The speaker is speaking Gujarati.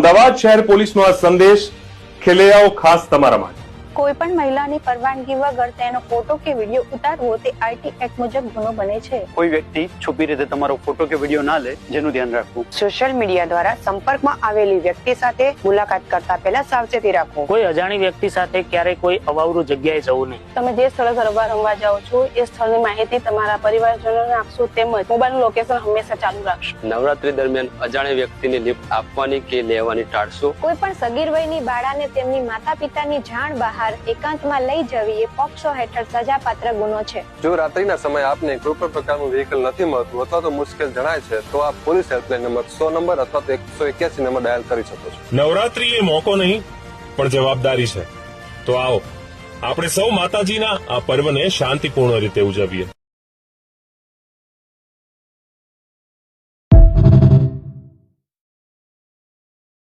અમદાવાદ શહેર પોલીસનો આ સંદેશ ખેલૈયાઓ ખાસ તમારા માટે. કોઈ પણ મહિલાની પરવાનગી વગર તેનો ફોટો કે વિડીયો ઉતારવો તે આઈટી એક્ટ મુજબ ગુનો બને છે. કોઈ વ્યક્તિ છુપી રીતે તમારો ફોટો કે વિડીયો ના લે, જેનું ધ્યાન રાખવું. સોશિયલ મીડિયા દ્વારા સંપર્કમાં આવેલી વ્યક્તિ સાથે મુલાકાત કરતા પહેલા સાવચેતી રાખો. કોઈ અજાણી વ્યક્તિ સાથે ક્યારેય કોઈ અવાવરૂ જગ્યાએ જવું નહીં. તમે જે સ્થળે ગરબા રમવા જાઓ છો એ સ્થળની માહિતી તમારા પરિવારજનોને આપશો, તેમજ મોબાઈલનું લોકેશન હંમેશા ચાલુ રાખશો. નવરાત્રી દરમિયાન અજાણ્યા વ્યક્તિને લિફ્ટ આપવાની કે લેવાની ટાળશો. કોઈ પણ સગીર વયની બાળાને તેમની માતા પિતાની જાણ બહાર એકાંતમાં લઈ જવી એ પોક્સો હેઠળ સજાપાત્ર ગુનો છે. જો રાત્રિના સમયે આપને કોઈ પણ પ્રકારનું વ્હીકલ નથી મળતું અથવા તો મુશ્કેલ જણાય છે તો આપ પોલીસ હેલ્પલાઇન નંબર 100 નંબર અથવા તો 181 નંબર ડાયલ કરી શકો છો. નવરાત્રી એ મોકો નહીં પણ જવાબદારી છે. તો આવો આપણે સૌ માતાજીના આ પર્વને શાંતિપૂર્ણ રીતે ઉજવીએ.